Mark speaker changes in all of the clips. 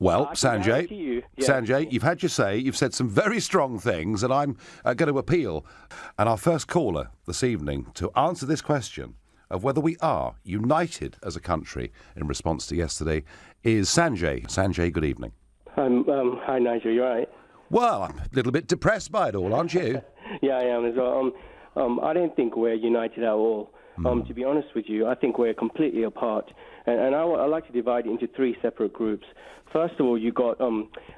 Speaker 1: Well, Sanjay, Sanjay, you've had your say. You've said some very strong things, and I'm going to appeal. And our first caller this evening to answer this question of whether we are united as a country in response to yesterday is Sanjay. Sanjay, good evening.
Speaker 2: Hi, Nigel. You all right?
Speaker 1: Well, I'm a little bit depressed by it all, aren't you?
Speaker 2: Yeah, I am as well. I don't think we're united at all. To be honest with you, I think we're completely apart. And I like to divide it into three separate groups. First of all, you've got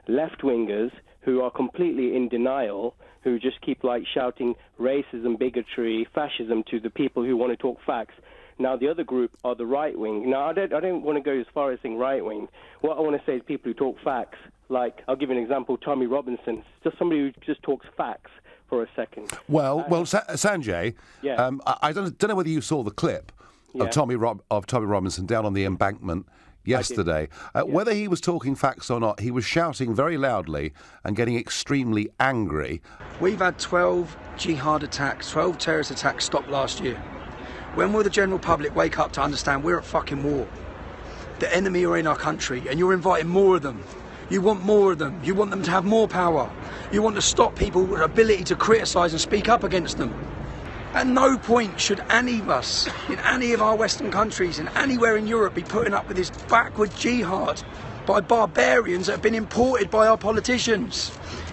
Speaker 2: left-wingers who are completely in denial, who just keep shouting racism, bigotry, fascism to the people who want to talk facts. Now, the other group are the right wing. Now, I don't want to go as far as saying right wing. What I want to say is people who talk facts. I'll give you an example, Tommy Robinson, just somebody who just talks facts for a second.
Speaker 1: Well, Sanjay,
Speaker 2: yeah.
Speaker 1: I don't know whether you saw the clip of Tommy Robinson down on the embankment yesterday. Whether he was talking facts or not, he was shouting very loudly and getting extremely angry.
Speaker 3: We've had 12 jihad attacks, 12 terrorist attacks stopped last year. When will the general public wake up to understand we're at fucking war? The enemy are in our country and you're inviting more of them. You want more of them. You want them to have more power. You want to stop people's ability to criticise and speak up against them. At no point should any of us, in any of our Western countries, and anywhere in Europe, be putting up with this backward jihad by barbarians that have been imported by our politicians.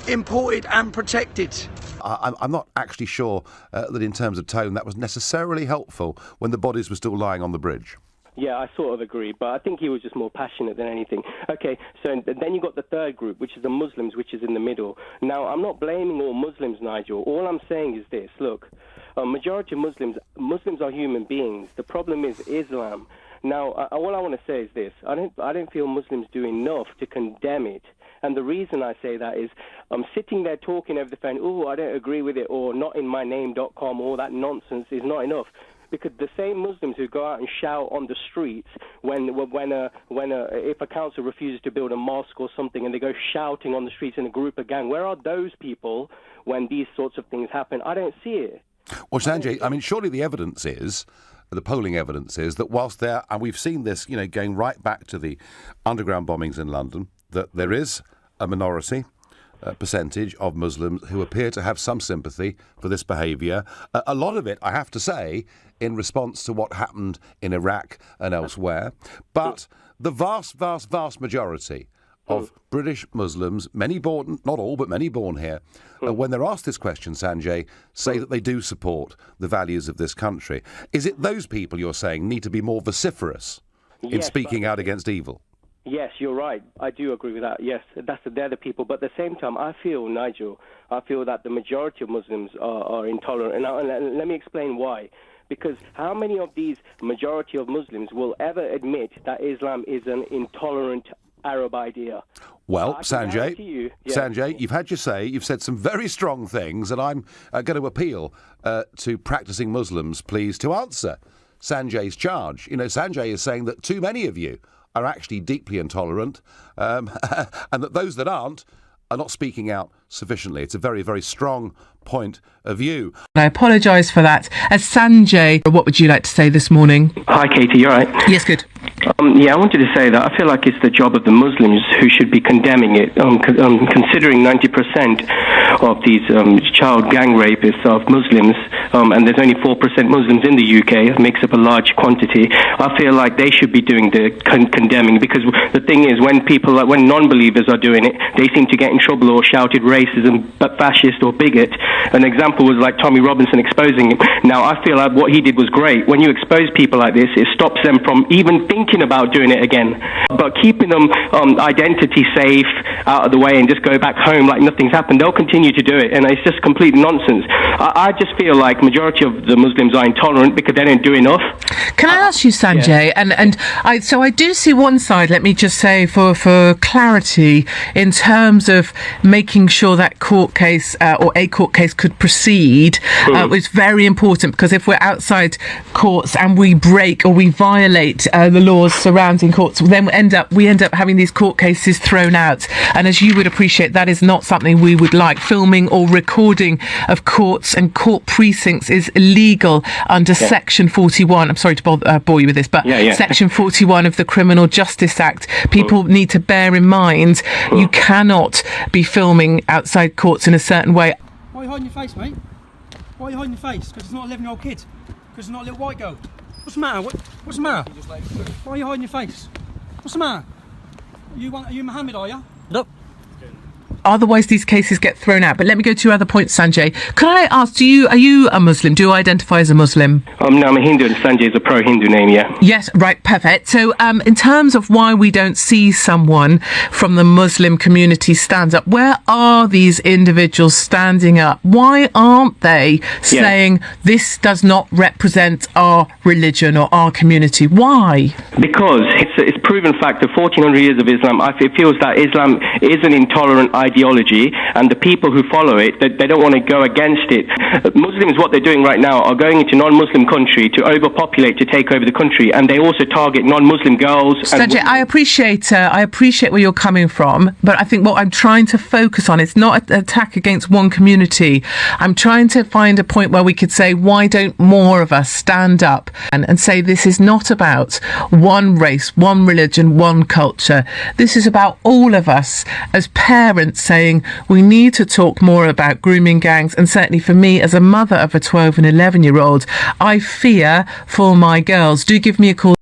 Speaker 3: Imported and protected.
Speaker 1: I'm not actually sure that in terms of tone that was necessarily helpful when the bodies were still lying on the bridge.
Speaker 2: Yeah, I sort of agree, but I think he was just more passionate than anything. Okay, so then you got the third group, which is the Muslims, which is in the middle. Now, I'm not blaming all Muslims, Nigel. All I'm saying is this. Look, majority of Muslims are human beings. The problem is Islam. Now, all I want to say is this. I don't feel Muslims do enough to condemn it. And the reason I say that is I'm sitting there talking over the phone, I don't agree with it, or notinmyname.com, all that nonsense is not enough. Because the same Muslims who go out and shout on the streets if a council refuses to build a mosque or something, and they go shouting on the streets in a group of gang, where are those people when these sorts of things happen? I don't see it.
Speaker 1: Well, Sanjay, surely the evidence is, the polling evidence is that whilst there, and we've seen this, going right back to the underground bombings in London, that there is a minority percentage of Muslims who appear to have some sympathy for this behaviour. A lot of it, I have to say, in response to what happened in Iraq and elsewhere. But the vast, vast, vast majority of British Muslims, many born, not all, but many born here, when they're asked this question, Sanjay, say that they do support the values of this country. Is it those people you're saying need to be more vociferous in speaking out against evil?
Speaker 2: Yes, you're right. I do agree with that. Yes, they're the people. But at the same time, Nigel, I feel that the majority of Muslims are intolerant. And let me explain why. Because how many of these majority of Muslims will ever admit that Islam is an intolerant Arab idea?
Speaker 1: Well, Sanjay, Sanjay, you've had your say. You've said some very strong things, and I'm going to appeal to practising Muslims, please, to answer Sanjay's charge. Sanjay is saying that too many of you are actually deeply intolerant, and that those that aren't are not speaking out sufficiently. It's a very, very strong point of view.
Speaker 4: I apologise for that. As Sanjay, what would you like to say this morning?
Speaker 2: Hi, Katie, you all right?
Speaker 4: Yes, good.
Speaker 2: I wanted to say that I feel like it's the job of the Muslims who should be condemning it, considering 90% of these child gang rapists of Muslims, and there's only 4% Muslims in the UK, it makes up a large quantity. I feel like they should be doing the condemning, because the thing is, when non-believers are doing it, they seem to get in trouble or shouted racism, fascist or bigot. An example was like Tommy Robinson exposing him. Now, I feel like what he did was great. When you expose people like this, it stops them from even thinking about doing it again. But keeping them identity safe, out of the way, and just go back home like nothing's happened, they'll continue to do it, and it's just complete nonsense. I just feel like majority of the Muslims are intolerant because they don't do enough.
Speaker 4: Can I ask you, Sanjay, so I do see one side, let me just say, for clarity, in terms of making sure that court case, or a court case, case could proceed is very important, because if we're outside courts and we break or we violate the laws surrounding courts, then we end up having these court cases thrown out. And as you would appreciate, that is not something we would like. Filming or recording of courts and court precincts is illegal under Section 41. I'm sorry to bore you with this, but Section 41 of the Criminal Justice Act. People need to bear in mind you cannot be filming outside courts in a certain way.
Speaker 5: Why are you hiding your face, mate? Why are you hiding your face? Because it's not an 11-year-old kid. Because it's not a little white girl. What's the matter? What's the matter? Why are you hiding your face? What's the matter? Are you Mohammed, are you?
Speaker 6: Nope.
Speaker 4: Otherwise, these cases get thrown out. But let me go to your other point, Sanjay. Can I ask, are you a Muslim? Do you identify as a Muslim?
Speaker 2: No, I'm a Hindu, and Sanjay is a pro-Hindu name, yeah.
Speaker 4: Yes, right, perfect. So in terms of why we don't see someone from the Muslim community stand up, where are these individuals standing up? Why aren't they saying this does not represent our religion or our community? Why?
Speaker 2: Because it's proven fact of 1400 years of Islam. It feels that Islam is an intolerant ideology, and the people who follow it, they don't want to go against it. Muslims, what they're doing right now, are going into non-Muslim country to overpopulate, to take over the country, and they also target non-Muslim girls.
Speaker 4: Sanjay, I appreciate where you're coming from, but I think what I'm trying to focus on is not an attack against one community. I'm trying to find a point where we could say, why don't more of us stand up and say this is not about one race, one religion, one culture. This is about all of us as parents saying we need to talk more about grooming gangs. And certainly for me, as a mother of a 12 and 11-year-old, I fear for my girls. Do give me a call.